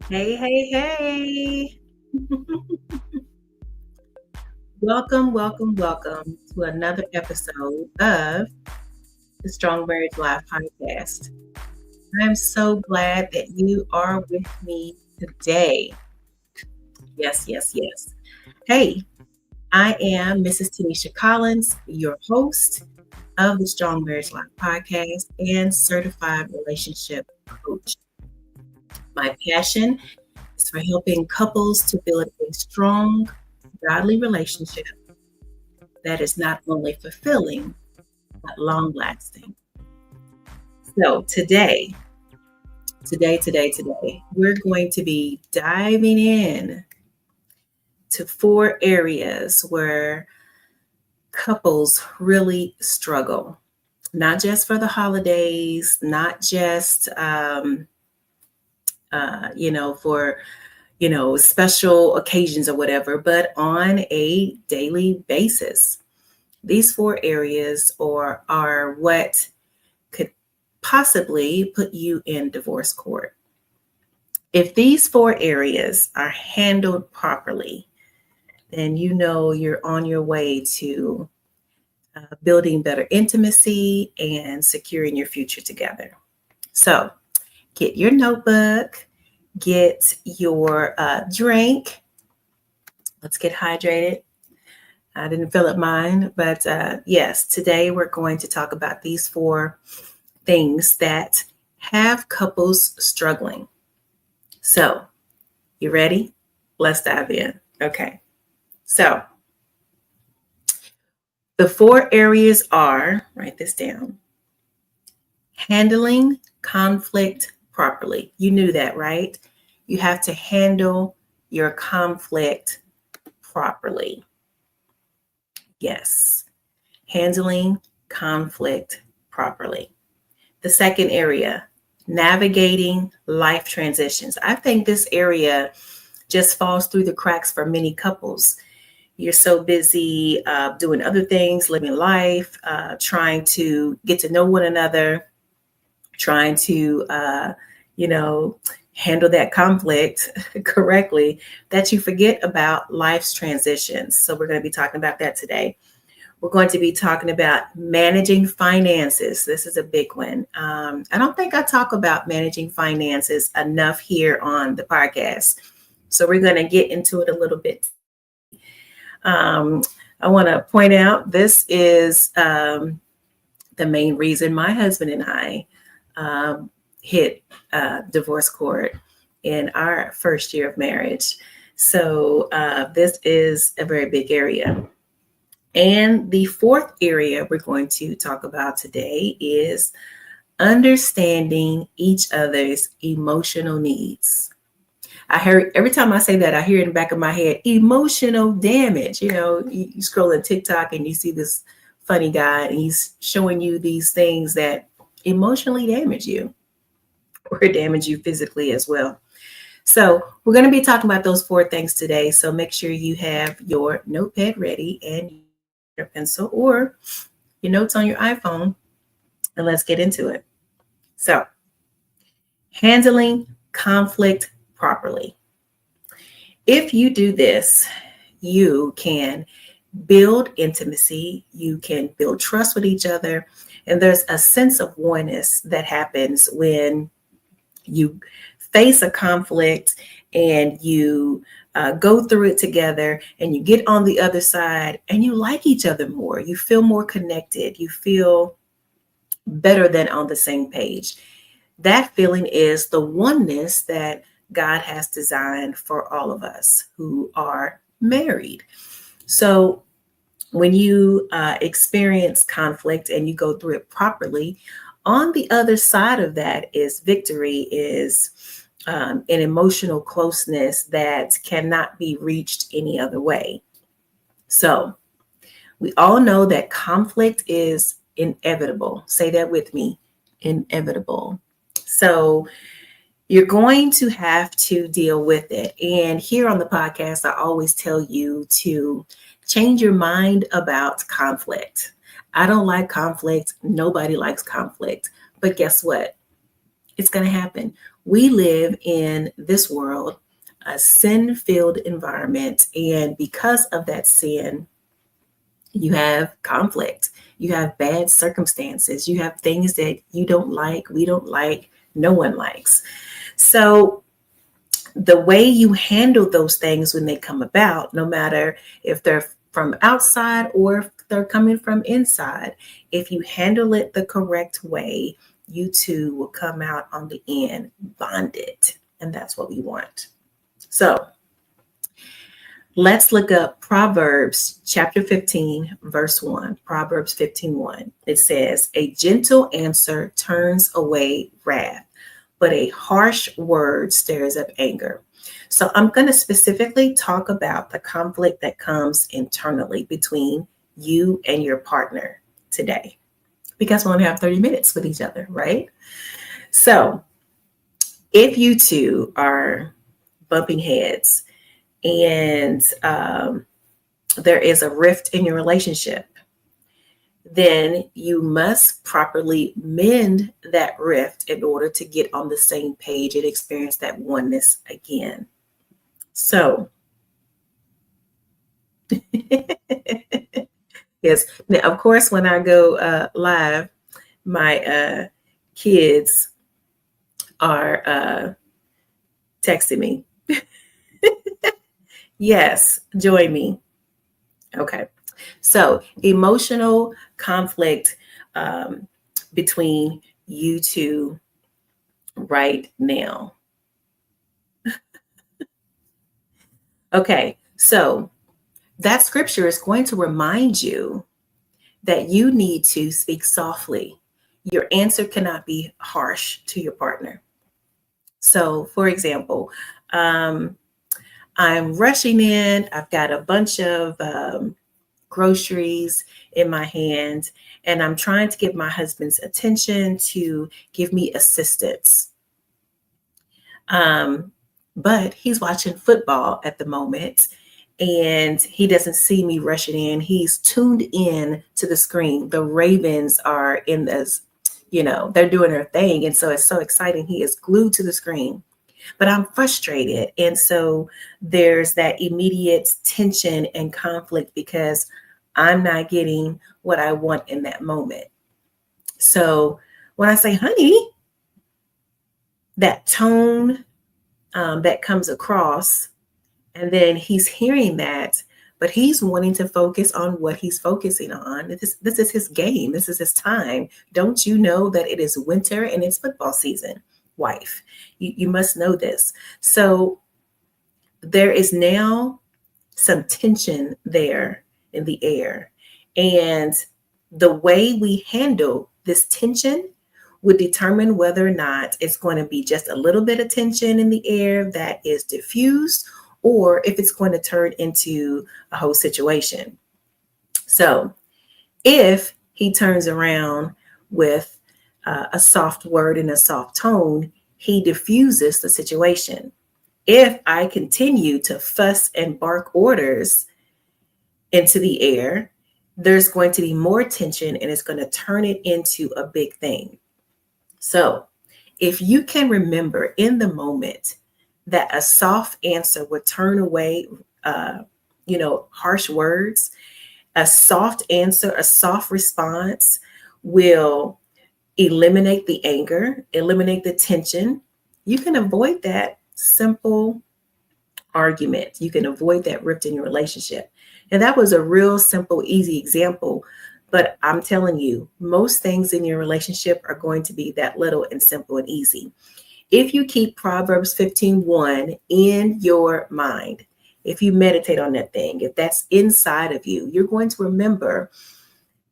Hey, hey, hey. Welcome to another episode of the Strong Marriage Live podcast. I'm so glad that you are with me today. Yes. Hey, I am Mrs. Tanisha Collins, your host of the Strong Marriage Live podcast and certified relationship coach. My passion is for helping couples to build a strong, godly relationship that is not only fulfilling, but long lasting. So today, we're going to be diving in to four areas where couples really struggle, not just for the holidays, not just, for, special occasions or whatever, but on a daily basis. These four areas are what could possibly put you in divorce court. If these four areas are handled properly, then you know you're on your way to building better intimacy and securing your future together. So get your notebook, get your drink. Let's get hydrated. I didn't fill up mine, but yes, today we're going to talk about these four things that have couples struggling. So, you ready? Let's dive in. Okay. So, the four areas are, write this down, handling conflict properly. You knew that, right? You have to handle your conflict properly. Yes, handling conflict properly. The second area, navigating life transitions. I think this area just falls through the cracks for many couples. You're so busy doing other things, living life, trying to get to know one another, trying to, handle that conflict correctly, that you forget about life's transitions. So, we're going to be talking about that today. We're going to be talking about managing finances. This is a big one. I don't think I talk about managing finances enough here on the podcast. So we're going to get into it a little bit. Um, I want to point out this is the main reason my husband and I hit divorce court in our first year of marriage. So this is a very big area. And the fourth area we're going to talk about today is understanding each other's emotional needs. I heard every time I say that, I hear in the back of my head, emotional damage. You scroll on TikTok and you see this funny guy and he's showing you these things that emotionally damage you or damage you physically as well. So we're going to be talking about those four things today. So make sure you have your notepad ready and your pencil or your notes on your iPhone, and let's get into it. So, handling conflict properly. If you do this, you can build intimacy, you can build trust with each other, and there's a sense of oneness that happens when you face a conflict and you go through it together and you get on the other side and you like each other more. You feel more connected. You feel better than on the same page. That feeling is the oneness that God has designed for all of us who are married. So when you experience conflict and you go through it properly, on the other side of that is victory, is an emotional closeness that cannot be reached any other way. So we all know that conflict is inevitable. Say that with me, inevitable. So you're going to have to deal with it. And here on the podcast, I always tell you to change your mind about conflict. I don't like conflict. Nobody likes conflict. But guess what? It's going to happen. We live in this world, a sin-filled environment. And because of that sin, you have conflict, you have bad circumstances, you have things that you don't like, we don't like, no one likes. So the way you handle those things when they come about, no matter if they're from outside or if they're coming from inside, if you handle it the correct way, you too will come out on the end bonded. And that's what we want. So let's look up Proverbs chapter 15, verse 1. Proverbs 15:1. It says, "A gentle answer turns away wrath, but a harsh word stirs up anger." So I'm going to specifically talk about the conflict that comes internally between you and your partner today, because we only have 30 minutes with each other, right? So if you two are bumping heads and there is a rift in your relationship, then you must properly mend that rift in order to get on the same page and experience that oneness again. So, yes, now, of course, when I go live, my kids are texting me. Yes, join me. Okay. So emotional conflict between you two right now. Okay. So that scripture is going to remind you that you need to speak softly. Your answer cannot be harsh to your partner. So, for example, I'm rushing in. I've got a bunch of groceries in my hand, and I'm trying to get my husband's attention to give me assistance. But he's watching football at the moment, and he doesn't see me rushing in. He's tuned in to the screen. The Ravens are in this, they're doing their thing. And so it's so exciting. He is glued to the screen, but I'm frustrated. And so there's that immediate tension and conflict because I'm not getting what I want in that moment. So when I say, honey, that tone that comes across, and then he's hearing that, but he's wanting to focus on what he's focusing on. This is his game. This is his time. Don't you know that it is winter and it's football season, wife? You must know this. So there is now some tension there in the air. And the way we handle this tension would determine whether or not it's going to be just a little bit of tension in the air that is diffused, or if it's going to turn into a whole situation. So if he turns around with a soft word and a soft tone, he diffuses the situation. If I continue to fuss and bark orders into the air, there's going to be more tension and it's going to turn it into a big thing. So if you can remember in the moment that a soft answer would turn away, harsh words, a soft answer, a soft response will eliminate the anger, eliminate the tension. You can avoid that simple argument. You can avoid that rift in your relationship. And that was a real simple, easy example. But I'm telling you, most things in your relationship are going to be that little and simple and easy. If you keep Proverbs 15:1 in your mind, if you meditate on that thing, if that's inside of you, you're going to remember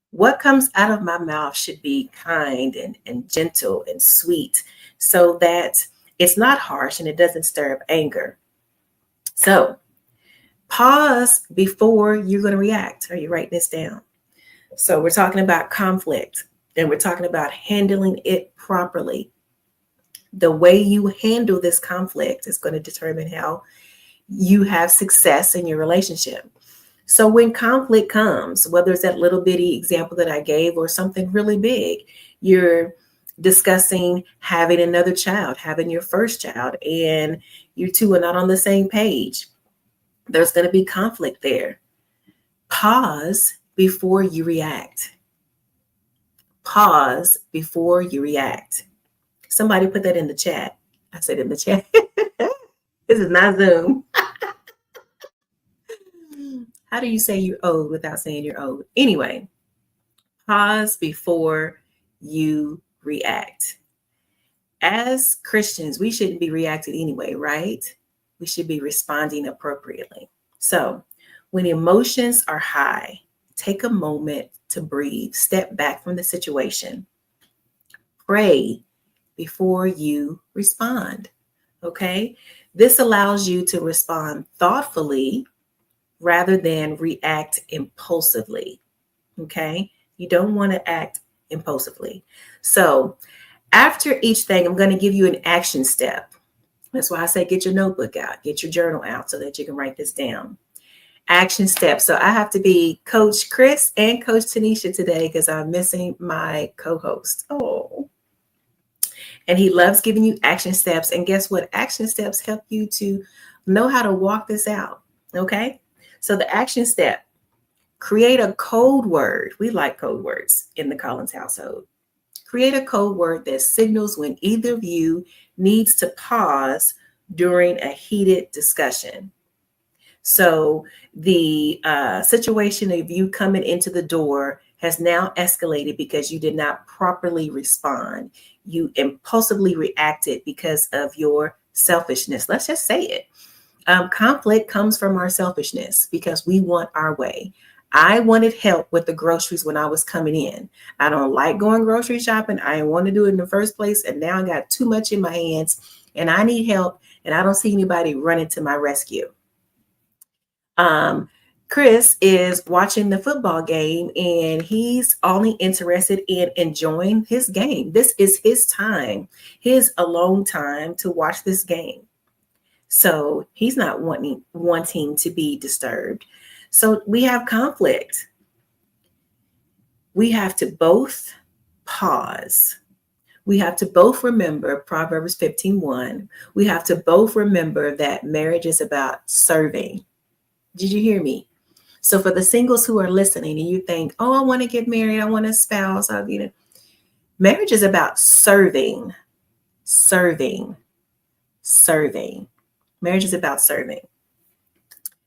what comes out of my mouth should be kind and gentle and sweet, so that it's not harsh and it doesn't stir up anger. So pause before you're going to react. Are you writing this down? So we're talking about conflict, and we're talking about handling it properly. The way you handle this conflict is going to determine how you have success in your relationship. So when conflict comes, whether it's that little bitty example that I gave or something really big, you're discussing having another child, having your first child, and you two are not on the same page. There's going to be conflict there. Pause before you react. Pause before you react. Somebody put that in the chat. I said in the chat. This is not Zoom. How do you say you're old without saying you're old? Anyway, pause before you react. As Christians, we shouldn't be reacting anyway, right? We should be responding appropriately. So when emotions are high, take a moment to breathe, step back from the situation, pray before you respond. Okay? This allows you to respond thoughtfully rather than react impulsively. Okay? You don't want to act impulsively. So after each thing, I'm going to give you an action step. That's why I say get your notebook out, get your journal out so that you can write this down. Action steps. So I have to be Coach Chris and Coach Tanisha today because I'm missing my co-host. Oh. And he loves giving you action steps. And guess what? Action steps help you to know how to walk this out. Okay? So the action step, create a code word. We like code words in the Collins household. Create a code word that signals when either of you needs to pause during a heated discussion. So the situation of you coming into the door has now escalated because you did not properly respond. You impulsively reacted because of your selfishness. Let's just say it. Conflict comes from our selfishness because we want our way. I wanted help with the groceries when I was coming in. I don't like going grocery shopping. I didn't want to do it in the first place. And now I got too much in my hands and I need help. And I don't see anybody running to my rescue. Chris is watching the football game and he's only interested in enjoying his game. This is his time, his alone time to watch this game. So he's not wanting to be disturbed. So we have conflict. We have to both pause. We have to both remember Proverbs 15:1. We have to both remember that marriage is about serving. Did you hear me? So for the singles who are listening and you think, oh, I want to get married, I want a spouse, marriage is about serving, serving, serving. Marriage is about serving.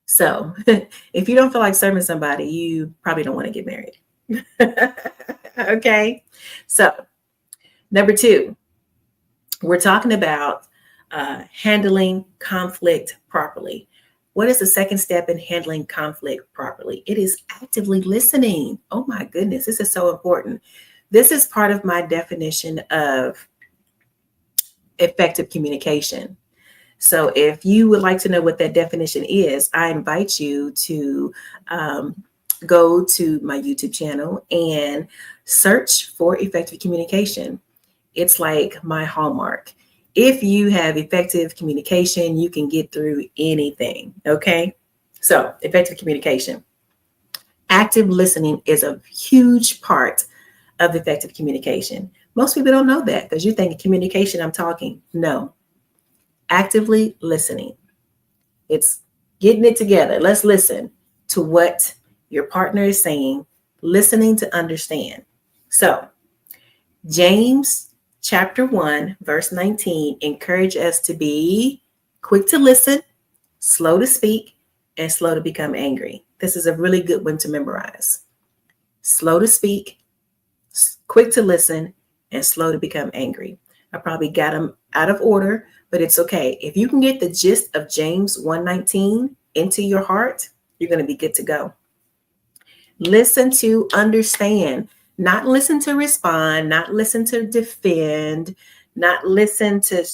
So if you don't feel like serving somebody, you probably don't want to get married. Okay. So number 2, we're talking about handling conflict properly. What is the second step in handling conflict properly? It is actively listening. Oh my goodness, this is so important. This is part of my definition of effective communication. So if you would like to know what that definition is, I invite you to go to my YouTube channel and search for effective communication. It's like my hallmark. If you have effective communication, you can get through anything. Okay. So effective communication. Active listening is a huge part of effective communication. Most people don't know that because you think communication, I'm talking. No. Actively listening. It's getting it together. Let's listen to what your partner is saying, listening to understand. So James chapter 1, verse 19, encourage us to be quick to listen, slow to speak, and slow to become angry. This is a really good one to memorize. Slow to speak, quick to listen, and slow to become angry. I probably got them out of order, but it's okay. If you can get the gist of James 1:19 into your heart, you're going to be good to go. Listen to understand, not listen to respond, not listen to defend, not listen to,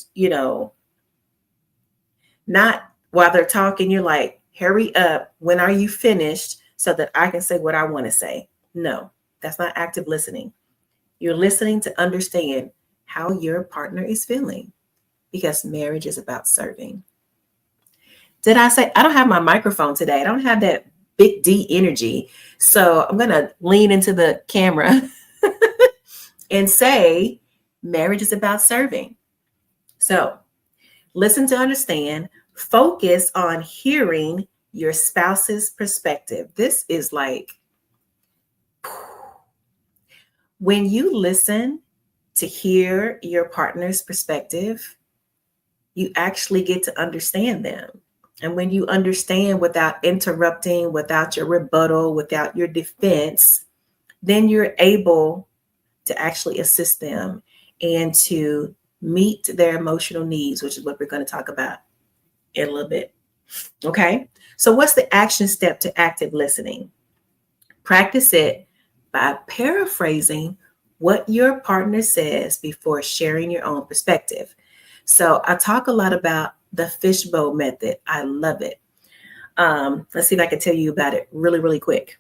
not while they're talking, you're like, hurry up. When are you finished so that I can say what I want to say? No, that's not active listening. You're listening to understand how your partner is feeling because marriage is about serving. Did I say I don't have my microphone today? I don't have that big D energy. So I'm going to lean into the camera and say, Marriage is about serving. So listen to understand, focus on hearing your spouse's perspective. This is like when you listen to hear your partner's perspective, you actually get to understand them. And when you understand without interrupting, without your rebuttal, without your defense, then you're able to actually assist them and to meet their emotional needs, which is what we're going to talk about in a little bit. Okay. So what's the action step to active listening? Practice it by paraphrasing what your partner says before sharing your own perspective. So I talk a lot about the fishbowl method. I love it. Let's see if I can tell you about it really, really quick.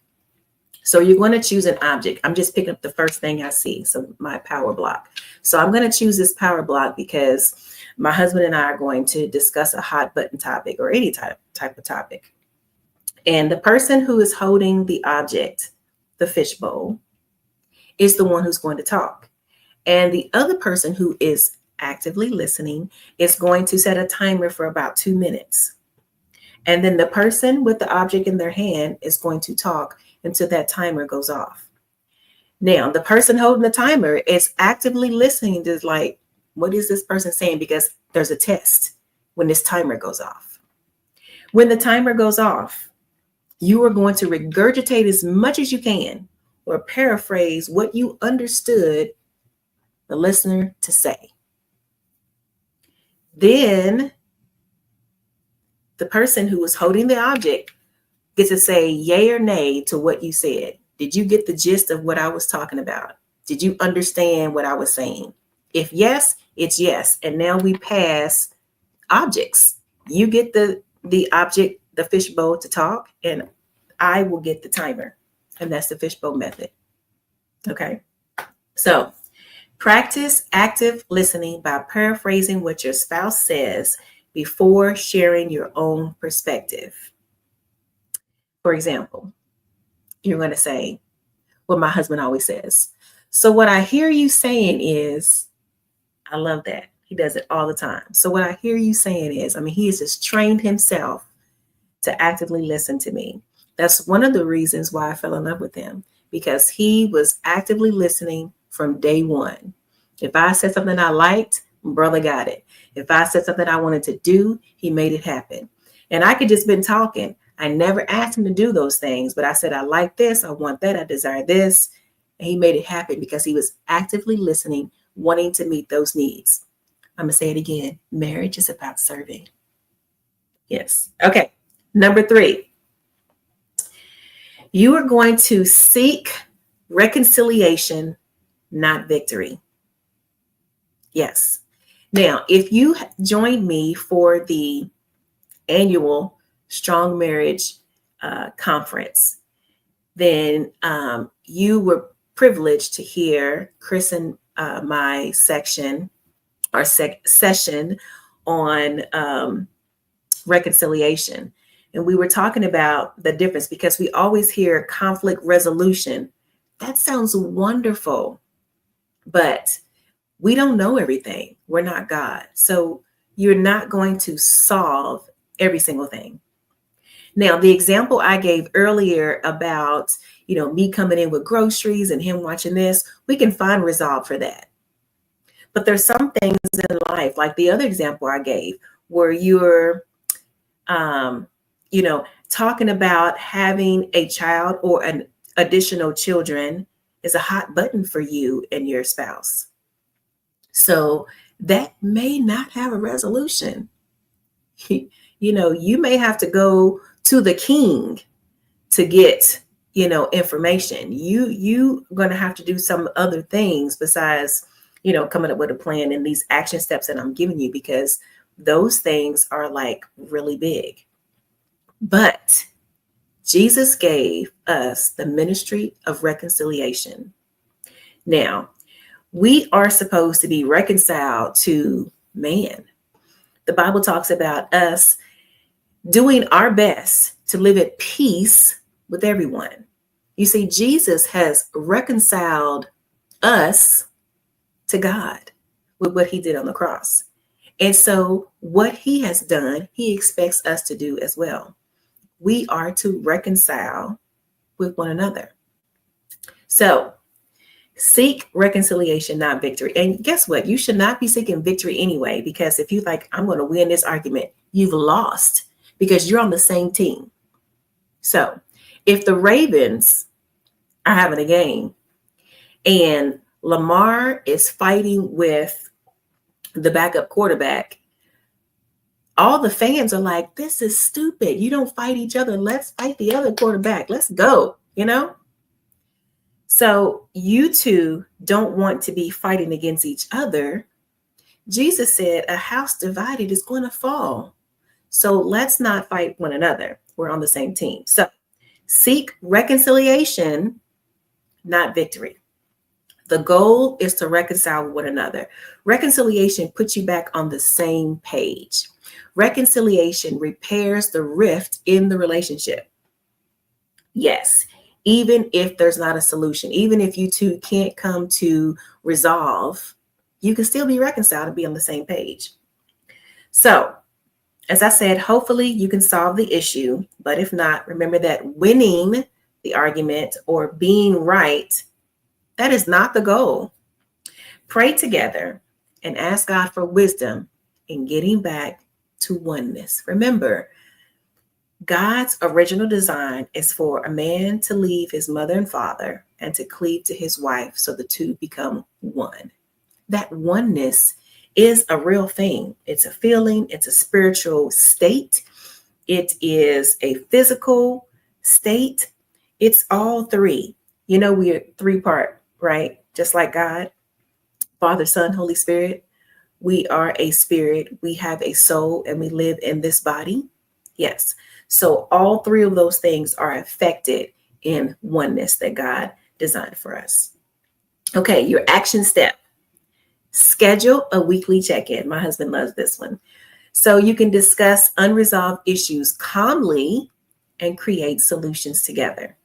So you're going to choose an object. I'm just picking up the first thing I see. So my power block. So I'm going to choose this power block because my husband and I are going to discuss a hot button topic or any type of topic. And the person who is holding the object, the fishbowl, is the one who's going to talk. And the other person who is actively listening is going to set a timer for about 2 minutes. And then the person with the object in their hand is going to talk until that timer goes off. Now, the person holding the timer is actively listening to like, what is this person saying? Because there's a test when this timer goes off. When the timer goes off, you are going to regurgitate as much as you can or paraphrase what you understood the listener to say. Then the person who was holding the object gets to say yay or nay to what you said. Did you get the gist of what I was talking about? Did you understand what I was saying? If yes, it's yes. And now we pass objects. You get the object, the fishbowl to talk, and I will get the timer. And that's the fishbowl method. Okay. So practice active listening by paraphrasing what your spouse says before sharing your own perspective. For example, you're going to say what my husband always says. So what I hear you saying is, I love that. He does it all the time. So what I hear you saying is, he has just trained himself to actively listen to me. That's one of the reasons why I fell in love with him, because he was actively listening from day one. If I said something I liked, brother got it. If I said something I wanted to do, he made it happen. And I could just been talking. I never asked him to do those things, but I said, I like this, I want that, I desire this. And he made it happen because he was actively listening, wanting to meet those needs. I'm going to say it again. Marriage is about serving. Yes. Okay. Number 3, you are going to seek reconciliation, not victory. Yes. Now, if you joined me for the annual Strong Marriage conference, then you were privileged to hear Chris and my session on reconciliation. And we were talking about the difference, because we always hear conflict resolution. That sounds wonderful, but we don't know everything. We're not God. So you're not going to solve every single thing. Now, the example I gave earlier about, me coming in with groceries and him watching this, we can find resolve for that. But there's some things in life, like the other example I gave, where you're, talking about having a child or an additional children is a hot button for you and your spouse. So that may not have a resolution. You may have to go to the king to get, information. You going to have to do some other things besides, coming up with a plan and these action steps that I'm giving you, because those things are like really big. But Jesus gave us the ministry of reconciliation. Now, we are supposed to be reconciled to man. The Bible talks about us doing our best to live at peace with everyone. You see, Jesus has reconciled us to God with what he did on the cross. And so what he has done, he expects us to do as well. We are to reconcile with one another. So seek reconciliation, not victory. And guess what? You should not be seeking victory anyway, because if you like, I'm going to win this argument, you've lost because you're on the same team. So if the Ravens are having a game and Lamar is fighting with the backup quarterback, all the fans are like, this is stupid. You don't fight each other. Let's fight the other quarterback. Let's go, So you two don't want to be fighting against each other. Jesus said a house divided is going to fall. So let's not fight one another. We're on the same team. So seek reconciliation, not victory. The goal is to reconcile with one another. Reconciliation puts you back on the same page. Reconciliation repairs the rift in the relationship. Yes, even if there's not a solution, even if you two can't come to resolve, you can still be reconciled and be on the same page. So, as I said, hopefully you can solve the issue. But if not, remember that winning the argument or being right, that is not the goal. Pray together and ask God for wisdom in getting back to oneness. Remember, God's original design is for a man to leave his mother and father and to cleave to his wife so the two become one. That oneness is a real thing. It's a feeling, it's a spiritual state, it is a physical state. It's all three. We're three-part, right? Just like God, Father, Son, Holy Spirit. We are a spirit, we have a soul, and we live in this body. Yes. So all three of those things are affected in oneness that God designed for us. Okay, your action step. Schedule a weekly check-in. My husband loves this one. So you can discuss unresolved issues calmly and create solutions together.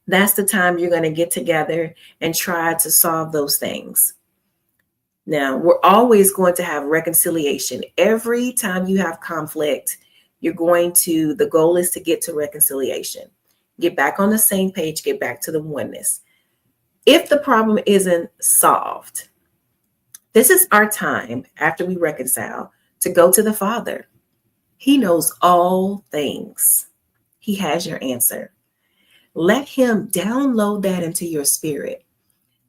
That's the time you're going to get together and try to solve those things. Now, we're always going to have reconciliation. Every time you have conflict, the goal is to get to reconciliation. Get back on the same page, get back to the oneness. If the problem isn't solved, this is our time after we reconcile to go to the Father. He knows all things. He has your answer. Let him download that into your spirit.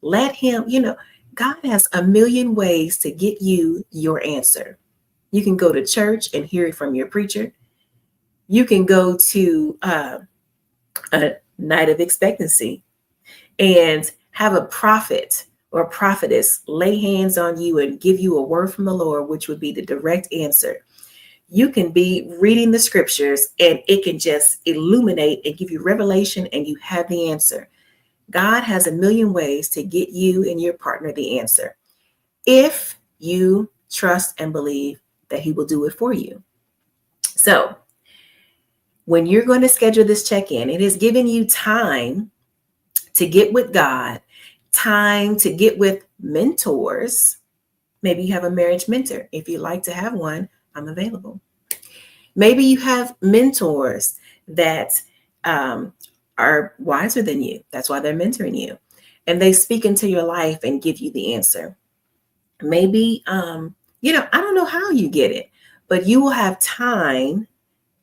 Let him, God has a million ways to get you your answer. You can go to church and hear it from your preacher. You can go to a night of expectancy and have a prophet or prophetess lay hands on you and give you a word from the Lord, which would be the direct answer. You can be reading the scriptures and it can just illuminate and give you revelation and you have the answer. God has a million ways to get you and your partner the answer, if you trust and believe that he will do it for you. So when you're going to schedule this check-in, it is giving you time to get with God, time to get with mentors. Maybe you have a marriage mentor. If you'd like to have one, I'm available. Maybe you have mentors that are wiser than you. That's why they're mentoring you. And they speak into your life and give you the answer. Maybe, I don't know how you get it, but you will have time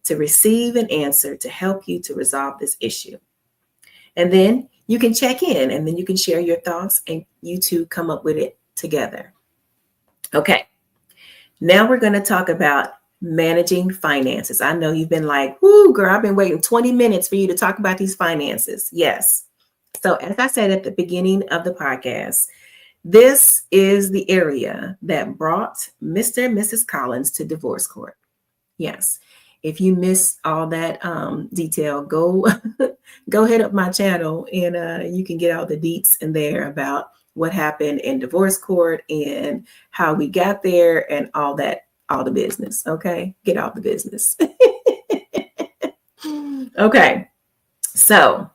to receive an answer to help you to resolve this issue. And then you can check in and then you can share your thoughts and you two come up with it together. Okay. Now we're going to talk about managing finances. I know you've been like, whoo, girl, I've been waiting 20 minutes for you to talk about these finances. Yes. So as I said at the beginning of the podcast, this is the area that brought Mr. and Mrs. Collins to divorce court. Yes. If you missed all that detail, go hit up my channel and you can get all the deets in there about what happened in divorce court and how we got there and all that, all the business. Okay. Get out the business. Okay. So,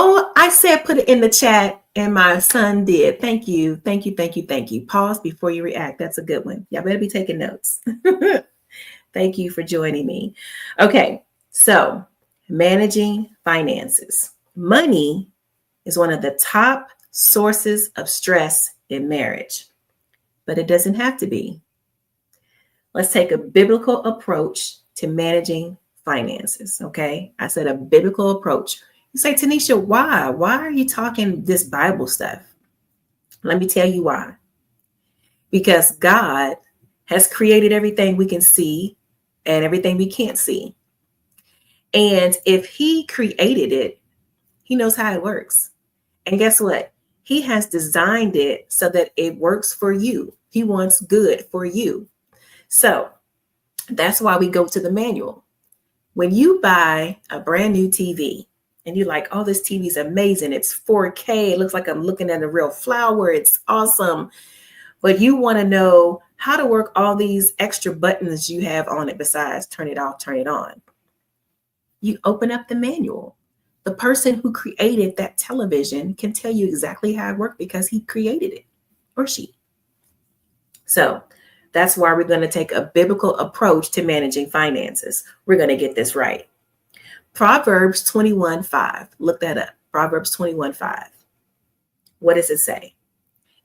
Oh, I said put it in the chat and my son did. Thank you. Thank you. Thank you. Thank you. Pause before you react. That's a good one. Y'all better be taking notes. Thank you for joining me. Okay. So managing finances. Money is one of the top sources of stress in marriage, but it doesn't have to be. Let's take a biblical approach to managing finances. Okay. I said a biblical approach. You say, Tanisha, why? Why are you talking this Bible stuff? Let me tell you why. Because God has created everything we can see and everything we can't see. And if He created it, He knows how it works. And guess what? He has designed it so that it works for you. He wants good for you. So that's why we go to the manual. When you buy a brand new TV and you're like, oh, this TV is amazing. It's 4K. It looks like I'm looking at a real flower. It's awesome. But you want to know how to work all these extra buttons you have on it besides turn it off, turn it on. You open up the manual. The person who created that television can tell you exactly how it works because he created it, or she. So that's why we're going to take a biblical approach to managing finances. We're going to get this right. Proverbs 21:5. Look that up. Proverbs 21:5. What does it say?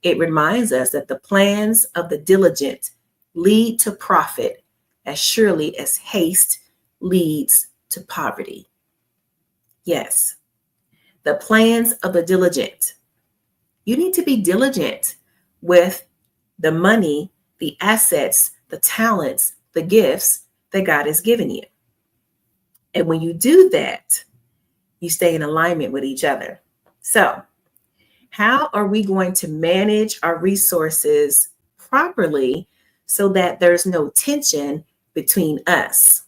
It reminds us that the plans of the diligent lead to profit as surely as haste leads to poverty. Yes, the plans of the diligent. You need to be diligent with the money, the assets, the talents, the gifts that God has given you. And when you do that, you stay in alignment with each other. So, how are we going to manage our resources properly so that there's no tension between us?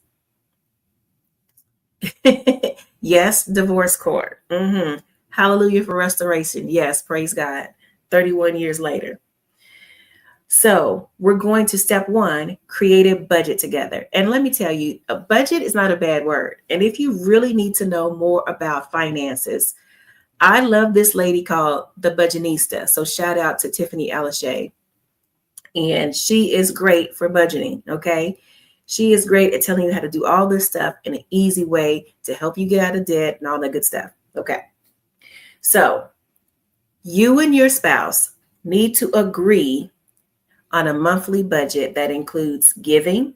Yes, divorce court. Hallelujah for restoration. Yes, praise God. 31 years later. So we're going to step one, create a budget together. And let me tell you, a budget is not a bad word. And if you really need to know more about finances, I love this lady called the Budgetnista. So shout out to Tiffany Alashay. And she is great for budgeting. Okay. She is great at telling you how to do all this stuff in an easy way to help you get out of debt and all that good stuff. Okay. So you and your spouse need to agree on a monthly budget that includes giving.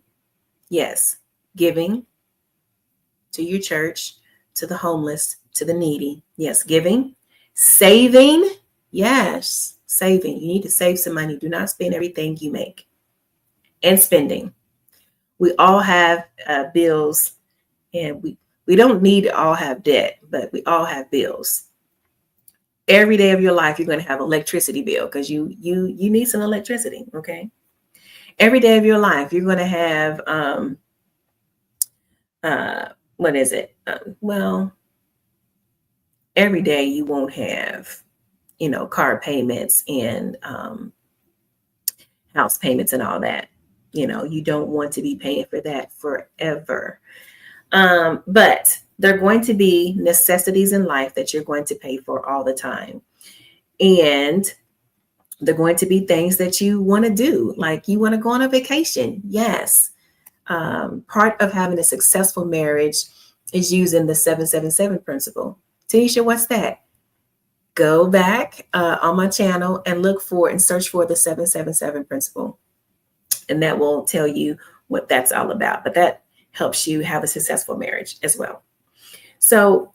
Yes, giving to your church, to the homeless, to the needy. Yes, giving. Saving. Yes, saving. You need to save some money. Do not spend everything you make. And spending. We all have bills, and we don't need to all have debt, but we all have bills. Every day of your life, you're going to have an electricity bill because you need some electricity. Okay. Every day of your life, you're going to have what is it? Well, every day you won't have, car payments and house payments and all that. You don't want to be paying for that forever. But there are going to be necessities in life that you're going to pay for all the time. And they're going to be things that you want to do, like you want to go on a vacation. Yes. Part of having a successful marriage is using the 777 principle. Tanisha, what's that? Go back on my channel and look for and search for the 777 principle. And that will tell you what that's all about. But that helps you have a successful marriage as well. So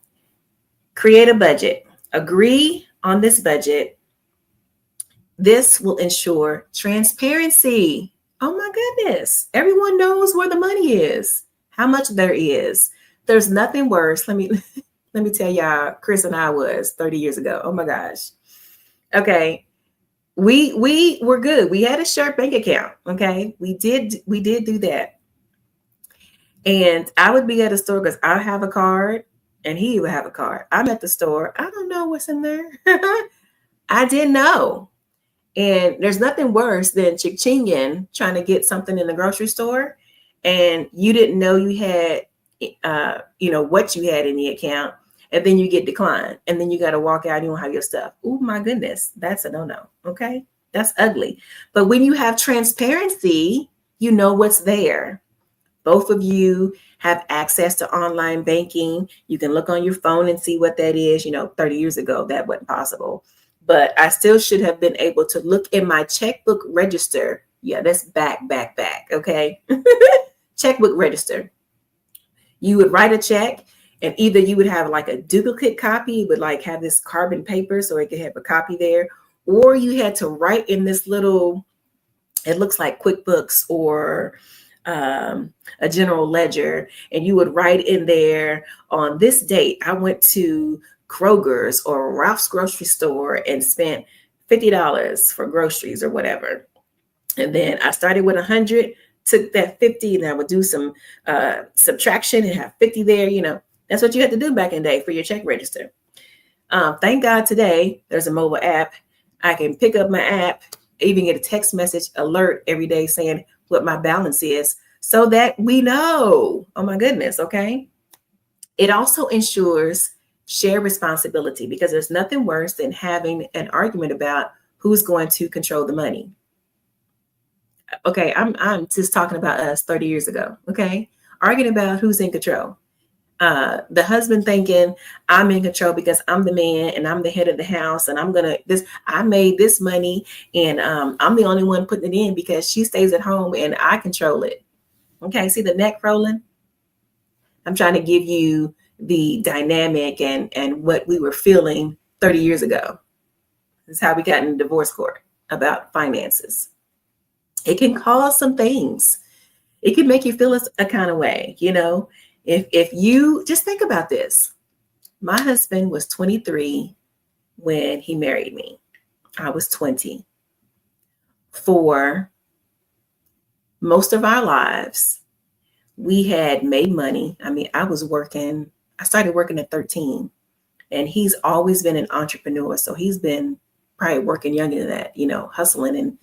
create a budget. Agree on this budget. This will ensure transparency. Oh my goodness. Everyone knows where the money is, how much there is. There's nothing worse. Let me tell y'all, Chris and I was 30 years ago. Oh my gosh. Okay. We were good. We had a shared bank account. Okay. We did do that. And I would be at a store because I have a card and he would have a card. I'm at the store. I don't know what's in there. I didn't know. And there's nothing worse than ching-chinging trying to get something in the grocery store and you didn't know you had, what you had in the account. and then you get declined, and then you got to walk out and you don't have your stuff. Oh my goodness, that's a no-no. Okay, that's ugly. But when you have transparency, you know what's there. Both of you have access to online banking. You can look on your phone and see what that is. 30 years ago, that wasn't possible. But I still should have been able to look in my checkbook register. Yeah, that's back. Okay. Checkbook register. You would write a check, and either you would have like a duplicate copy, but like have this carbon paper so it could have a copy there, or you had to write in this little, it looks like QuickBooks or a general ledger, and you would write in there, on this date, I went to Kroger's or Ralph's grocery store and spent $50 for groceries or whatever. And then I started with 100, took that 50, and I would do some subtraction and have 50 there. That's what you had to do back in the day for your check register. Thank God today there's a mobile app. I can pick up my app, even get a text message alert every day saying what my balance is, so that we know. Oh my goodness. Okay. It also ensures shared responsibility, because there's nothing worse than having an argument about who's going to control the money. Okay, I'm just talking about us 30 years ago. Okay, arguing about who's in control. The husband thinking I'm in control because I'm the man and I'm the head of the house, and I made this money, and I'm the only one putting it in because she stays at home and I control it. Okay, see the neck rolling? I'm trying to give you the dynamic and what we were feeling 30 years ago. This is how we got in the divorce court about finances. It can cause some things. It can make you feel a kind of way, if you just think about this. My husband was 23 when he married me. I was 20. For most of our lives, we had made money. I mean, I started working at 13, and he's always been an entrepreneur. So he's been probably working younger than that, hustling and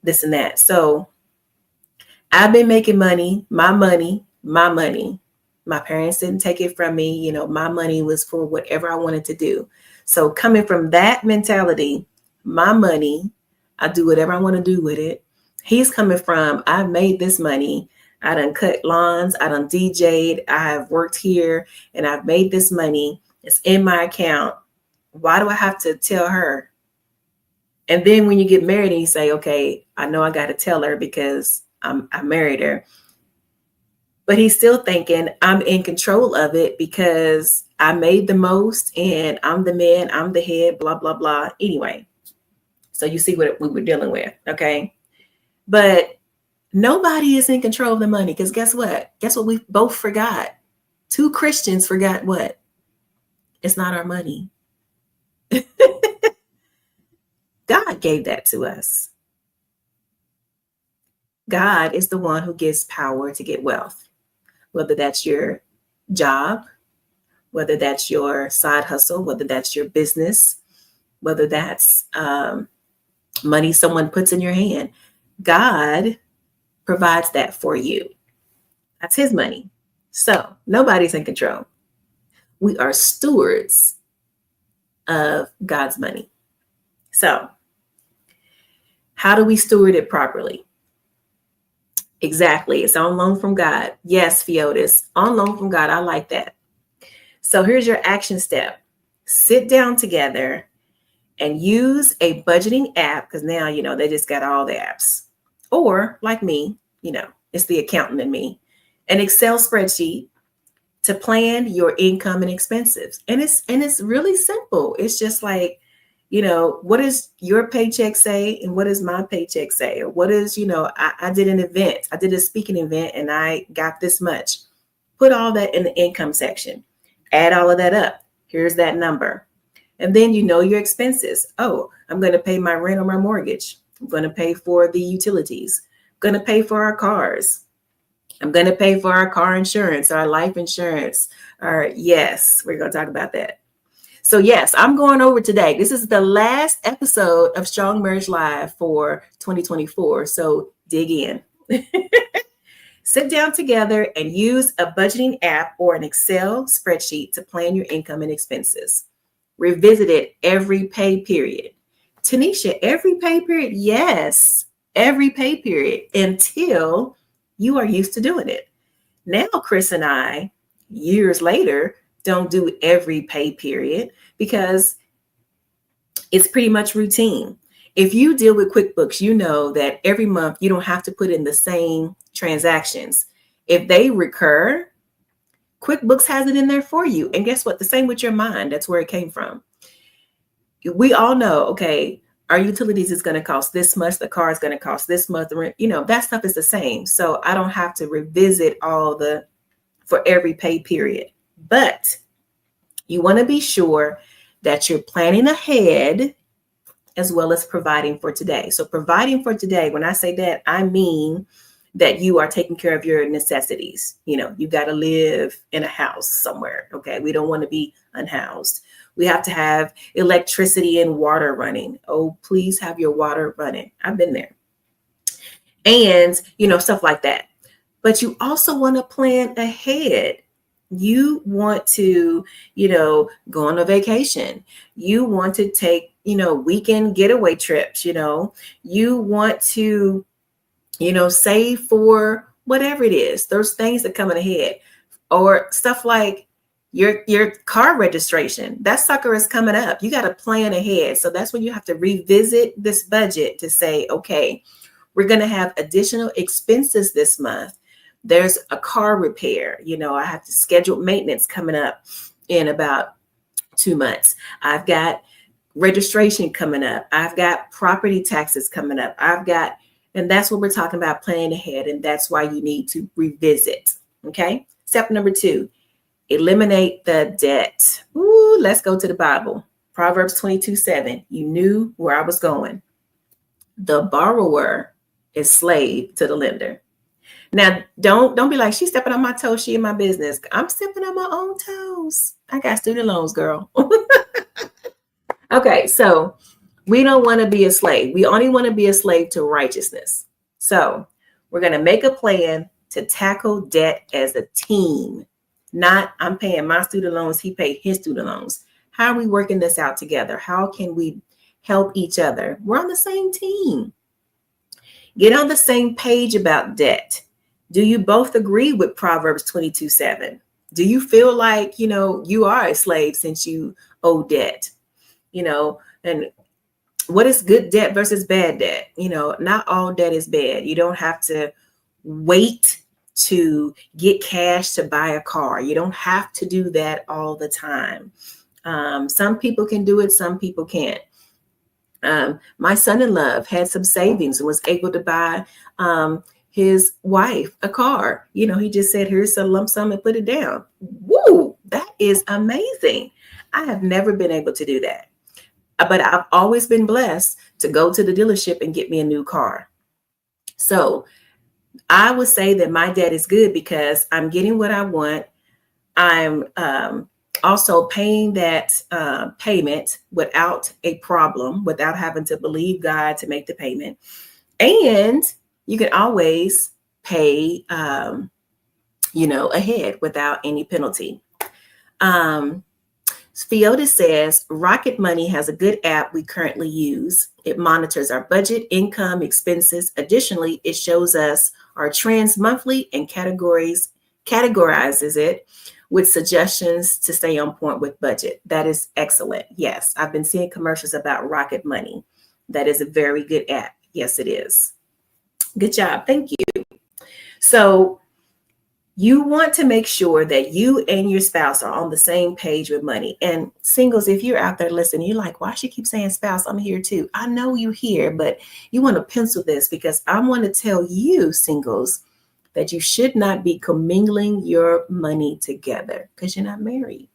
this and that. So I've been making money, my money. My parents didn't take it from me. My money was for whatever I wanted to do. So coming from that mentality, my money, I do whatever I want to do with it. He's coming from, I've made this money. I done cut lawns. I done DJ'd. I have worked here and I've made this money. It's in my account. Why do I have to tell her? And then when you get married and you say, okay, I know I got to tell her because I married her. But he's still thinking I'm in control of it because I made the most and I'm the man, I'm the head, blah, blah, blah. Anyway, so you see what we were dealing with. Okay. But nobody is in control of the money, because guess what? Guess what we both forgot? Two Christians forgot what? It's not our money. God gave that to us. God is the one who gives power to get wealth, whether that's your job, whether that's your side hustle, whether that's your business, whether that's money someone puts in your hand. God provides that for you. That's his money. So nobody's in control. We are stewards of God's money. So how do we steward it properly? Exactly. It's on loan from God. Yes, Fiotis, on loan from God. I like that. So here's your action step. Sit down together and use a budgeting app, because now, they just got all the apps. Or like me, it's the accountant in me, an Excel spreadsheet to plan your income and expenses. And it's really simple. It's just like, what does your paycheck say and what does my paycheck say? Or what is, I did an event, I did a speaking event and I got this much. Put all that in the income section. Add all of that up. Here's that number. And then your expenses. Oh, I'm going to pay my rent or my mortgage. I'm going to pay for the utilities. I'm going to pay for our cars. I'm going to pay for our car insurance, our life insurance. Yes, we're going to talk about that. So yes, I'm going over today. This is the last episode of Strong Marriage Live for 2024. So dig in. Sit down together and use a budgeting app or an Excel spreadsheet to plan your income and expenses. Revisit it every pay period. Tanisha, every pay period? Yes, every pay period until you are used to doing it. Now, Chris and I, years later, don't do every pay period because it's pretty much routine. If you deal with QuickBooks, you know that every month you don't have to put in the same transactions. If they recur, QuickBooks has it in there for you. And guess what? The same with your mind. That's where it came from. We all know, okay, our utilities is going to cost this much. The car is going to cost this much. The rent, that stuff is the same. So I don't have to revisit for every pay period. But you want to be sure that you're planning ahead as well as providing for today. So providing for today, when I say that, I mean that you are taking care of your necessities. You got to live in a house somewhere. Okay. We don't want to be unhoused. We have to have electricity and water running. Oh, please have your water running. I've been there. And, stuff like that. But you also want to plan ahead. You want to, go on a vacation. You want to take, weekend getaway trips. You want to, save for whatever it is. Those things that come ahead, or stuff like your car registration. That sucker is coming up. You got to plan ahead. So that's when you have to revisit this budget to say, okay, we're going to have additional expenses this month. There's a car repair. I have to schedule maintenance coming up in about 2 months. I've got registration coming up. I've got property taxes coming up. And that's what we're talking about, planning ahead. And that's why you need to revisit. Okay. Step number 2, eliminate the debt. Ooh, let's go to the Bible. Proverbs 22:7. You knew where I was going. The borrower is slave to the lender. Now, don't be like, she's stepping on my toes. She in my business. I'm stepping on my own toes. I got student loans, girl. Okay, so we don't want to be a slave. We only want to be a slave to righteousness. So we're going to make a plan to tackle debt as a team. Not I'm paying my student loans, he paid his student loans. How are we working this out together? How can we help each other? We're on the same team. Get on the same page about debt. Do you both agree with Proverbs 22:7? Do you feel like, you are a slave since you owe debt? And what is good debt versus bad debt? Not all debt is bad. You don't have to wait to get cash to buy a car. You don't have to do that all the time. Some people can do it. Some people can't. My son-in-law had some savings and was able to buy his wife a car. He just said, here's a lump sum and put it down. Woo, that is amazing. I have never been able to do that. But I've always been blessed to go to the dealership and get me a new car. So I would say that my debt is good because I'm getting what I want. I'm also paying that payment without a problem, without having to believe God to make the payment. And you can always pay, ahead without any penalty. Fiota says, Rocket Money has a good app we currently use. It monitors our budget, income, expenses. Additionally, it shows us our trends monthly and categorizes it with suggestions to stay on point with budget. That is excellent. Yes, I've been seeing commercials about Rocket Money. That is a very good app. Yes, it is. Good job. Thank you. So you want to make sure that you and your spouse are on the same page with money. And singles, if you're out there listening, you're like, why she keep saying spouse? I'm here too. I know you here, but you want to pencil this because I want to tell you, singles, that you should not be commingling your money together because you're not married.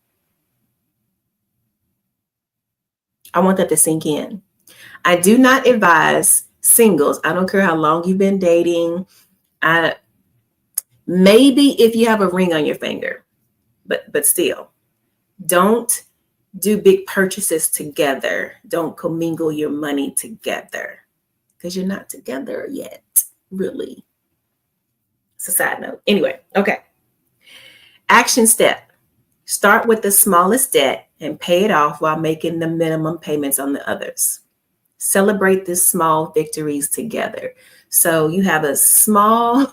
I want that to sink in. I do not advise singles. I don't care how long you've been dating. Maybe if you have a ring on your finger, but still, don't do big purchases together. Don't commingle your money together because you're not together yet, really. It's a side note. Anyway, okay. Action step. Start with the smallest debt and pay it off while making the minimum payments on the others. Celebrate the small victories together. So you have a small,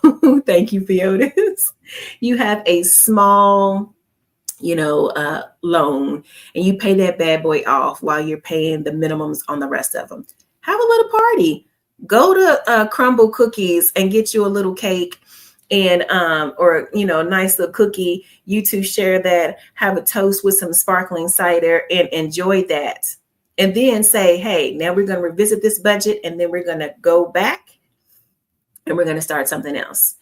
thank you, Fiotis. You have a small, loan, and you pay that bad boy off while you're paying the minimums on the rest of them. Have a little party. Go to Crumble Cookies and get you a little cake and or a nice little cookie. You two share that, have a toast with some sparkling cider and enjoy that. And then say, hey, now we're going to revisit this budget, and then we're going to go back and we're going to start something else.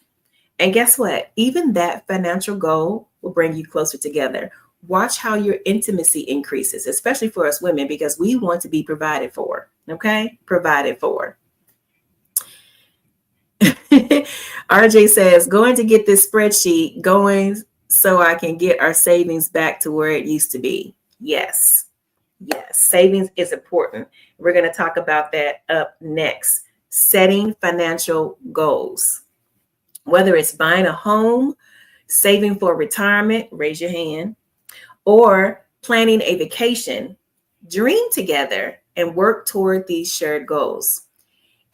And guess what? Even that financial goal will bring you closer together. Watch how your intimacy increases, especially for us women, because we want to be provided for. Okay? Provided for. RJ says, going to get this spreadsheet going so I can get our savings back to where it used to be. Yes. Yes. Savings is important. We're going to talk about that up next. Setting financial goals. Whether it's buying a home, saving for retirement, raise your hand, or planning a vacation, dream together and work toward these shared goals.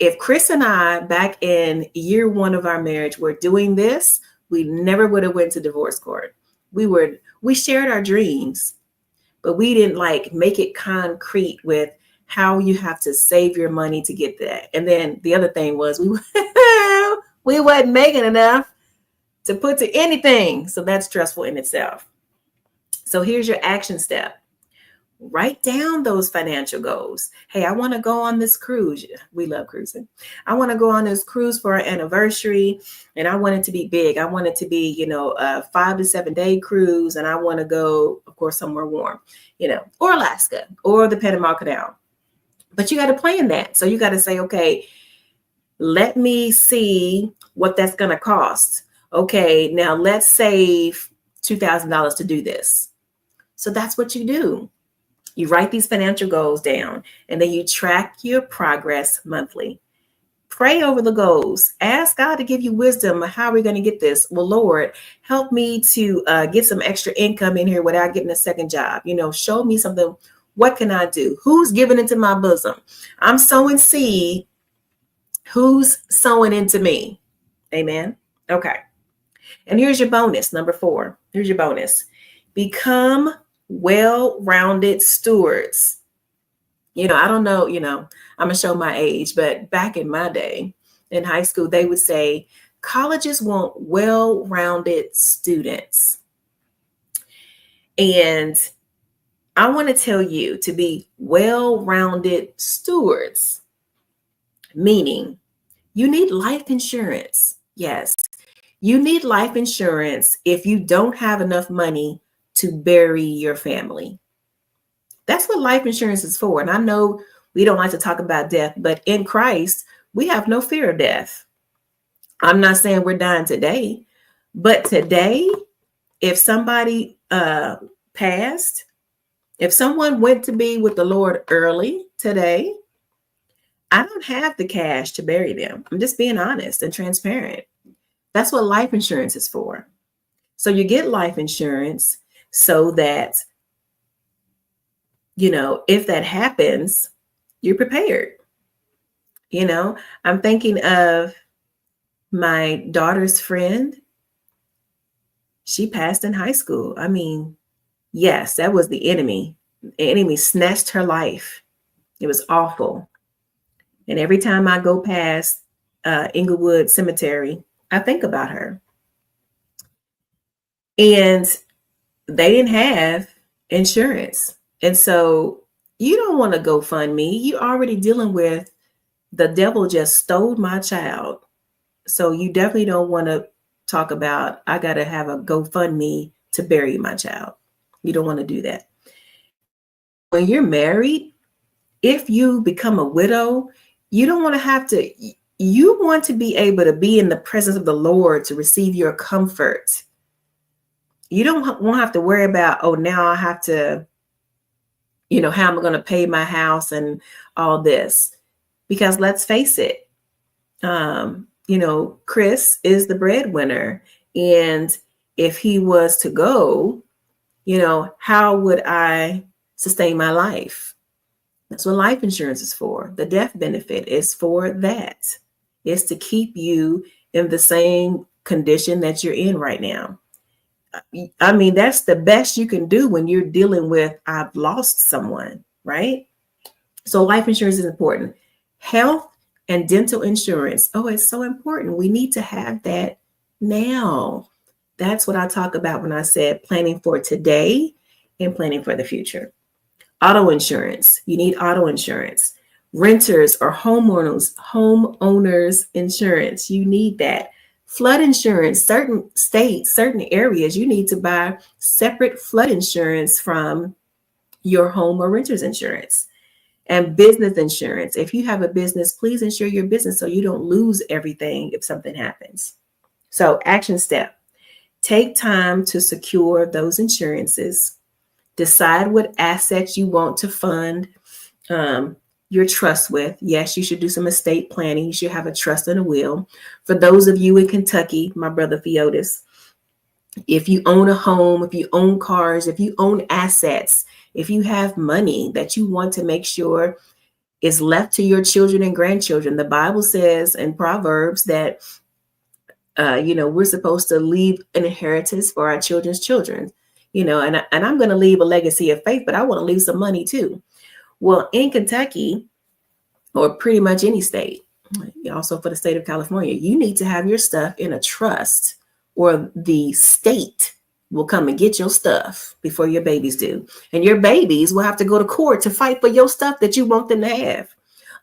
If Chris and I, back in year 1 of our marriage, were doing this, we never would have went to divorce court. We shared our dreams, but we didn't make it concrete with how you have to save your money to get that. And then the other thing was we wasn't making enough to put to anything. So that's stressful in itself. So here's your action step. Write down those financial goals. Hey, I want to go on this cruise. We love cruising. I want to go on this cruise for our anniversary, and I want it to be big. I want it to be, a 5 to 7 day cruise, and I want to go, of course, somewhere warm, or Alaska or the Panama Canal. But you got to plan that. So you got to say, okay, let me see what that's going to cost. Okay, now let's save $2,000 to do this. So that's what you do. You write these financial goals down, and then you track your progress monthly. Pray over the goals. Ask God to give you wisdom. How are we going to get this? Well, Lord, help me to get some extra income in here without getting a second job. Show me something. What can I do? Who's giving into my bosom? I'm sowing seed. Who's sowing into me? Amen. Okay. And here's your bonus, number 4. Here's your bonus. Become well-rounded stewards. I don't know, I'm going to show my age, but back in my day in high school, they would say colleges want well-rounded students. And I want to tell you to be well-rounded stewards, meaning you need life insurance. Yes, you need life insurance if you don't have enough money to bury your family. That's what life insurance is for. And I know we don't like to talk about death, but in Christ, we have no fear of death. I'm not saying we're dying today, but today, if somebody passed, if someone went to be with the Lord early today, I don't have the cash to bury them. I'm just being honest and transparent. That's what life insurance is for. So you get life insurance so that, if that happens, you're prepared. I'm thinking of my daughter's friend. She passed in high school. I mean, yes, that was the enemy. The enemy snatched her life. It was awful. And every time I go past Inglewood Cemetery, I think about her. And they didn't have insurance. And so you don't want to GoFundMe. You're already dealing with the devil just stole my child. So you definitely don't want to talk about, I got to have a GoFundMe to bury my child. You don't want to do that. When you're married, if you become a widow, you don't want to have to, you want to be able to be in the presence of the Lord to receive your comfort. You don't want to have to worry about, oh, now I have to, how am I going to pay my house and all this? Because let's face it, Chris is the breadwinner. And if he was to go, how would I sustain my life? That's what life insurance is for. The death benefit is for that. It's to keep you in the same condition that you're in right now. I mean, that's the best you can do when you're dealing with, I've lost someone, right? So life insurance is important. Health and dental insurance. Oh, it's so important. We need to have that now. That's what I talk about when I said planning for today and planning for the future. Auto insurance. You need auto insurance. Renters or homeowners insurance. You need that. Flood insurance. Certain states, certain areas, you need to buy separate flood insurance from your home or renter's insurance. And business insurance. If you have a business, please insure your business so you don't lose everything if something happens. So action step. Take time to secure those insurances. Decide what assets you want to fund your trust with. Yes, you should do some estate planning. You should have a trust and a will. For those of you in Kentucky, my brother Theotis, if you own a home, if you own cars, if you own assets, if you have money that you want to make sure is left to your children and grandchildren, the Bible says in Proverbs that we're supposed to leave an inheritance for our children's children, and I'm going to leave a legacy of faith, but I want to leave some money too. Well, in Kentucky, or pretty much any state, also for the state of California, you need to have your stuff in a trust, or the state will come and get your stuff before your babies do. And your babies will have to go to court to fight for your stuff that you want them to have.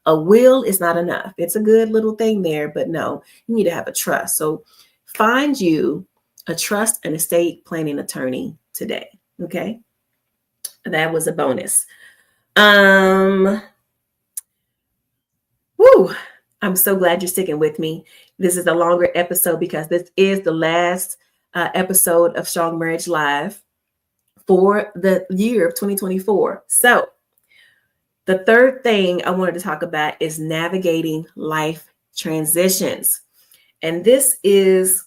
A will is not enough. It's a good little thing there, but no, you need to have a trust. So find you a trust and estate planning attorney today. Okay. That was a bonus. I'm so glad you're sticking with me. This is a longer episode because this is the last episode of Strong Marriage Live for the year of 2024. So the third thing I wanted to talk about is navigating life transitions. And this is,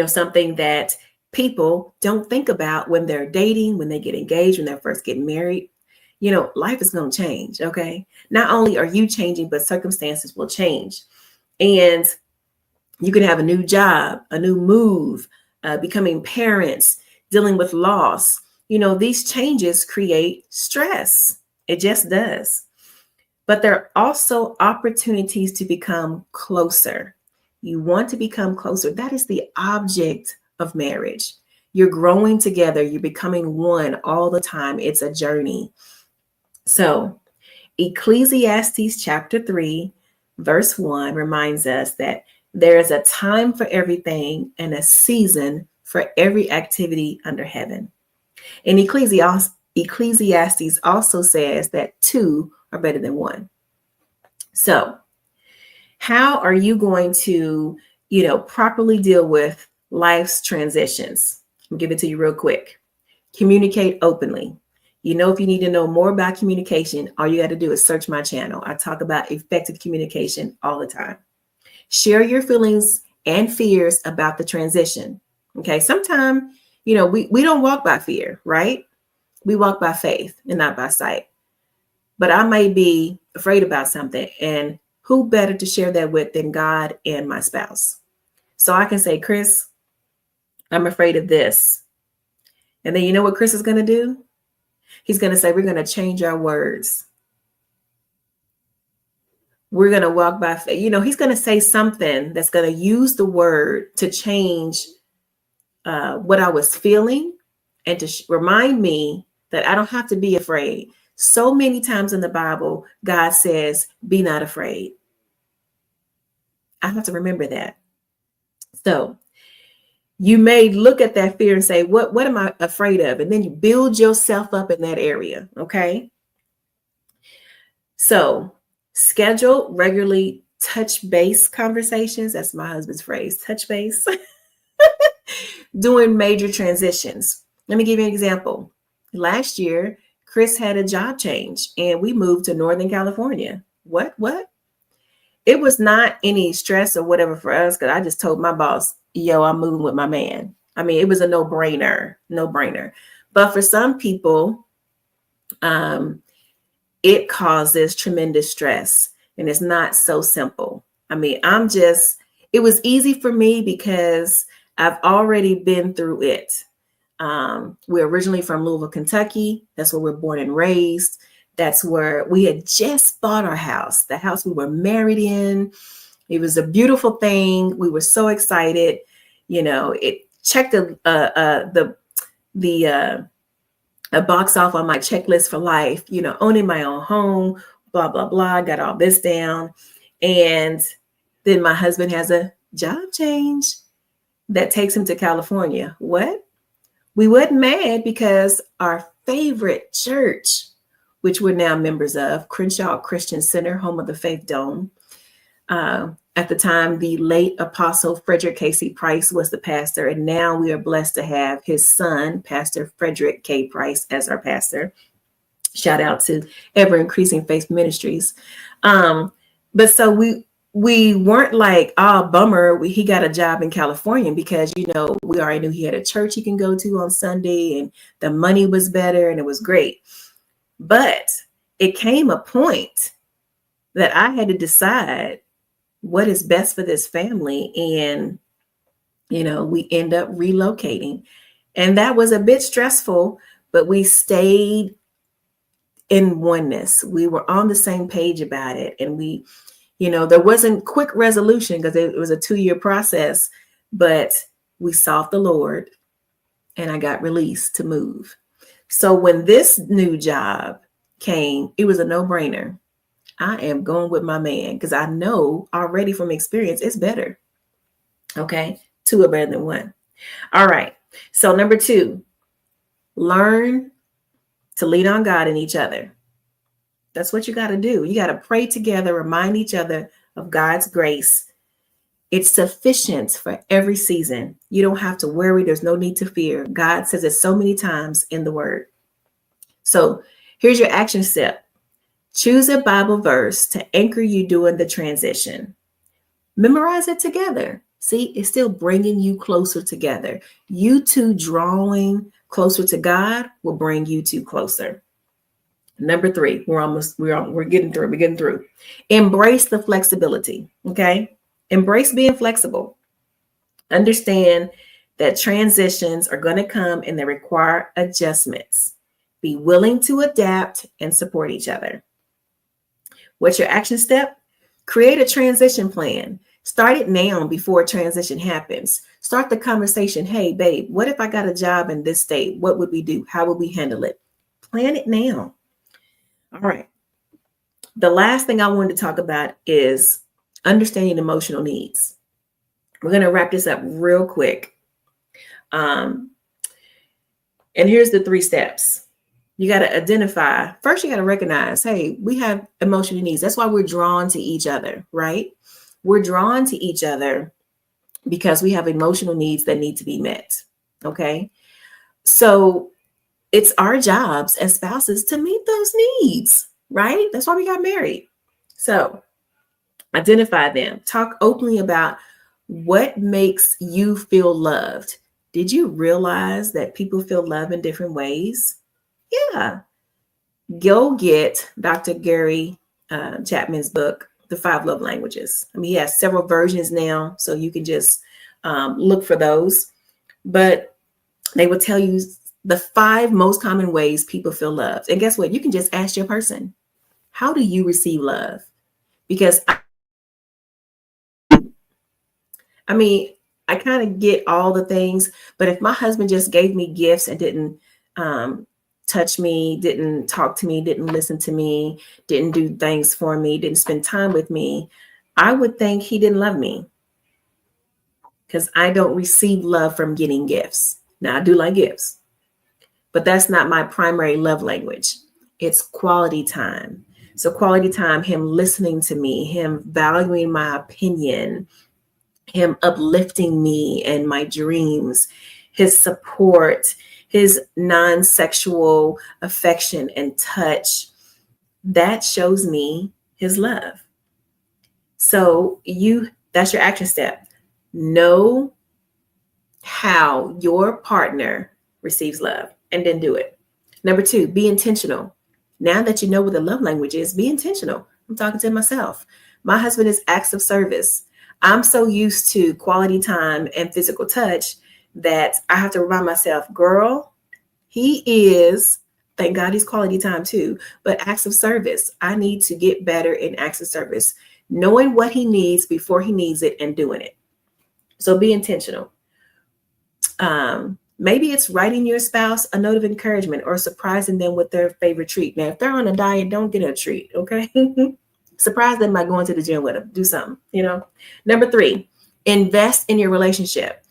something that people don't think about when they're dating, when they get engaged, when they're first getting married. Life is going to change. Okay. Not only are you changing, but circumstances will change. And you can have a new job, a new move, becoming parents, dealing with loss. These changes create stress. It just does. But there are also opportunities to become closer. You want to become closer. That is the object of marriage. You're growing together. You're becoming one all the time. It's a journey. So Ecclesiastes chapter 3, verse 1 reminds us that there is a time for everything and a season for every activity under heaven. And Ecclesiastes also says that two are better than one. So how are you going to, properly deal with life's transitions? I'll give it to you real quick. Communicate openly. If you need to know more about communication, all you got to do is search my channel. I talk about effective communication all the time. Share your feelings and fears about the transition. Okay. Sometimes, we don't walk by fear, right? We walk by faith and not by sight. But I may be afraid about something, and who better to share that with than God and my spouse? So I can say, Chris, I'm afraid of this. And then you know what Chris is going to do? He's going to say, we're going to change our words. We're going to walk by faith. He's going to say something that's going to use the word to change what I was feeling and to remind me that I don't have to be afraid. So many times in the Bible, God says, be not afraid. I have to remember that. So you may look at that fear and say, what am I afraid of? And then you build yourself up in that area. Okay. So schedule regularly touch base conversations. That's my husband's phrase, touch base. Doing major transitions. Let me give you an example. Last year, Chris had a job change and we moved to Northern California. What? it was not any stress or whatever for us, because I just told my boss, yo, I'm moving with my man. I mean, it was a no-brainer. But for some people, it causes tremendous stress, and it's not so simple. I mean, it was easy for me because I've already been through it. We're originally from Louisville, Kentucky. That's where we're born and raised. That's where we had just bought our house, the house we were married in. It was a beautiful thing. We were so excited. It checked a box off on my checklist for life, owning my own home, blah, blah, blah. Got all this down. And then my husband has a job change that takes him to California. What? We wasn't mad because our favorite church, which we're now members of, Crenshaw Christian Center, home of the Faith Dome. At the time, the late Apostle Frederick K.C. Price was the pastor, and now we are blessed to have his son, Pastor Frederick K. Price, as our pastor. Shout out to Ever Increasing Faith Ministries. But so we weren't like, oh, bummer, he got a job in California, because, we already knew he had a church he can go to on Sunday, and the money was better, and it was great. But it came a point that I had to decide what is best for this family. And, we end up relocating. And that was a bit stressful, but we stayed in oneness. We were on the same page about it. And there wasn't quick resolution because it was a 2-year process, but we sought the Lord, and I got released to move. So when this new job came, it was a no-brainer. I am going with my man because I know already from experience it's better. Okay. 2 are better than 1. All right. So number 2, learn to lean on God and each other. That's what you got to do. You got to pray together, remind each other of God's grace. It's sufficient for every season. You don't have to worry. There's no need to fear. God says it so many times in the word. So here's your action step. Choose a Bible verse to anchor you during the transition. Memorize it together. See, it's still bringing you closer together. You two drawing closer to God will bring you two closer. Number 3, we're getting through. Embrace the flexibility. Okay. Embrace being flexible. Understand that transitions are going to come and they require adjustments. Be willing to adapt and support each other. What's your action step? Create a transition plan. Start it now before transition happens. Start the conversation. Hey, babe, what if I got a job in this state? What would we do? How would we handle it? Plan it now. All right. The last thing I wanted to talk about is understanding emotional needs. We're going to wrap this up real quick. And here's the 3 steps. You got to identify. First, you got to recognize, hey, we have emotional needs. That's why we're drawn to each other, right? We're drawn to each other because we have emotional needs that need to be met. Okay. So it's our jobs as spouses to meet those needs, right? That's why we got married. So identify them. Talk openly about what makes you feel loved. Did you realize that people feel love in different ways? Yeah. Go get Dr. Gary Chapman's book, The 5 Love Languages. I mean, he has several versions now, so you can just look for those. But they will tell you the 5 most common ways people feel loved. And guess what? You can just ask your person, how do you receive love? Because I mean, I kind of get all the things, but if my husband just gave me gifts and didn't touch me, didn't talk to me, didn't listen to me, didn't do things for me, didn't spend time with me, I would think he didn't love me, because I don't receive love from getting gifts. Now, I do like gifts, but that's not my primary love language. It's quality time. So quality time, him listening to me, him valuing my opinion, him uplifting me and my dreams, his support, his non-sexual affection and touch, that shows me his love. So that's your action step. Know how your partner receives love and then do it. Number 2, be intentional. Now that you know what the love language is, be intentional. I'm talking to myself. My husband is acts of service. I'm so used to quality time and physical touch that I have to remind myself, girl, he is, thank God he's quality time too, but acts of service. I need to get better in acts of service, knowing what he needs before he needs it and doing it. So be intentional. Maybe it's writing your spouse a note of encouragement or surprising them with their favorite treat. Now, if they're on a diet, don't get a treat, okay? Surprise them by going to the gym with them. Do something, Number 3, invest in your relationship.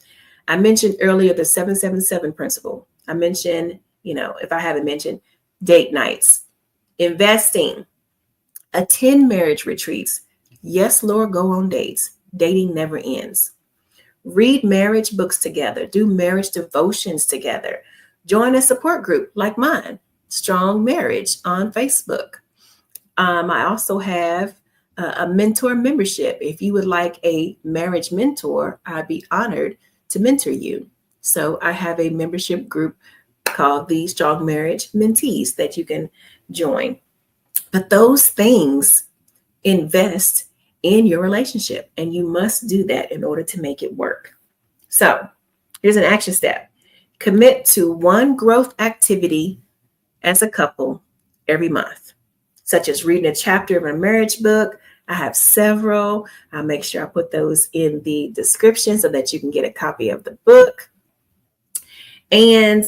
I mentioned earlier the 777 principle. I mentioned, if I haven't mentioned, date nights, investing, attend marriage retreats. Yes, Lord, go on dates. Dating never ends. Read marriage books together. Do marriage devotions together. Join a support group like mine, Strong Marriage, on Facebook. I also have a mentor membership. If you would like a marriage mentor, I'd be honored to mentor you. So I have a membership group called the Strong Marriage Mentees that you can join. But those things invest in your relationship, and you must do that in order to make it work. So here's an action step. Commit to one growth activity as a couple every month, such as reading a chapter of a marriage book. I have several. I'll make sure I put those in the description so that you can get a copy of the book. And,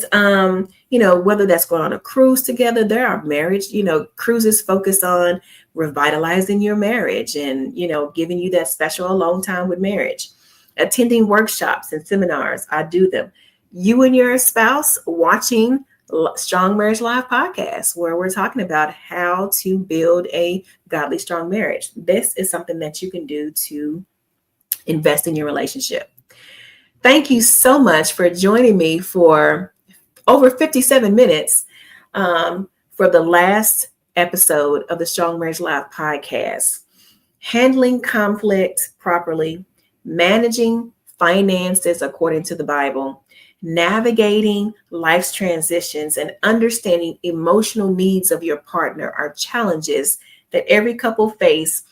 whether that's going on a cruise together, there are marriage, cruises focus on revitalizing your marriage and, giving you that special alone time with marriage. Attending workshops and seminars, I do them. You and your spouse watching Strong Marriage Live podcast, where we're talking about how to build a godly, strong marriage. This is something that you can do to invest in your relationship. Thank you so much for joining me for over 57 minutes for the last episode of the Strong Marriage Live podcast. Handling conflict properly, managing finances according to the Bible, navigating life's transitions, and understanding emotional needs of your partner are challenges that every couple face,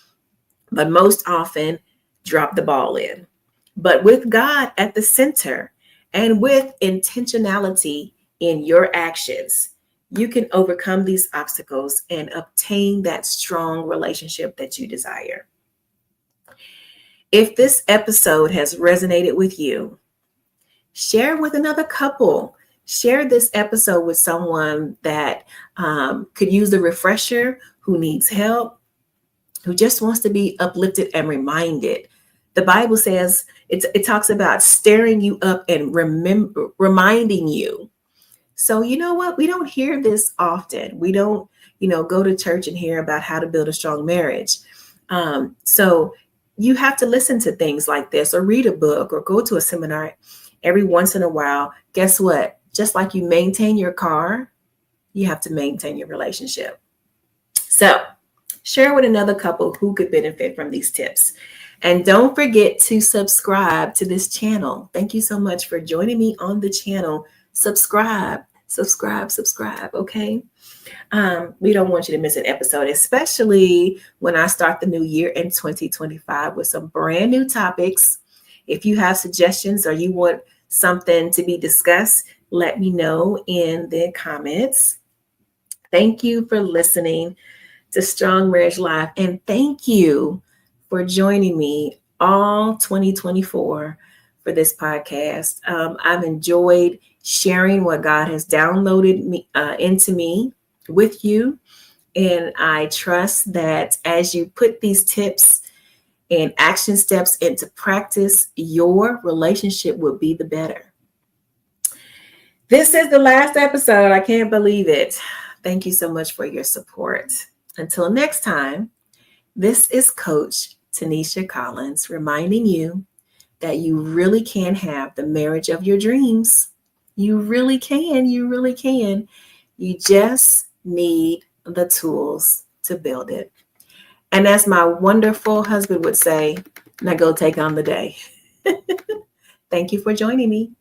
but most often drop the ball in. But with God at the center and with intentionality in your actions, you can overcome these obstacles and obtain that strong relationship that you desire. If this episode has resonated with you, share with another couple. Share this episode with someone that could use the refresher, who needs help, who just wants to be uplifted and reminded. The Bible says it talks about stirring you up and reminding you. So you know what? We don't hear this often. We don't, go to church and hear about how to build a strong marriage. So you have to listen to things like this, or read a book, or go to a seminar every once in a while. Guess what? Just like you maintain your car, you have to maintain your relationship. So share with another couple who could benefit from these tips. And don't forget to subscribe to this channel. Thank you so much for joining me on the channel. Subscribe, okay? We don't want you to miss an episode, especially when I start the new year in 2025 with some brand new topics. If you have suggestions or you want something to be discussed, let me know in the comments. Thank you for listening to Strong Marriage Live, and thank you for joining me all 2024 for this podcast. I've enjoyed sharing what God has downloaded into me with you. And I trust that as you put these tips and action steps into practice, your relationship will be the better. This is the last episode. I can't believe it. Thank you so much for your support. Until next time, this is Coach Tanisha Collins reminding you that you really can have the marriage of your dreams. You really can. You really can. You just need the tools to build it. And as my wonderful husband would say, now go take on the day. Thank you for joining me.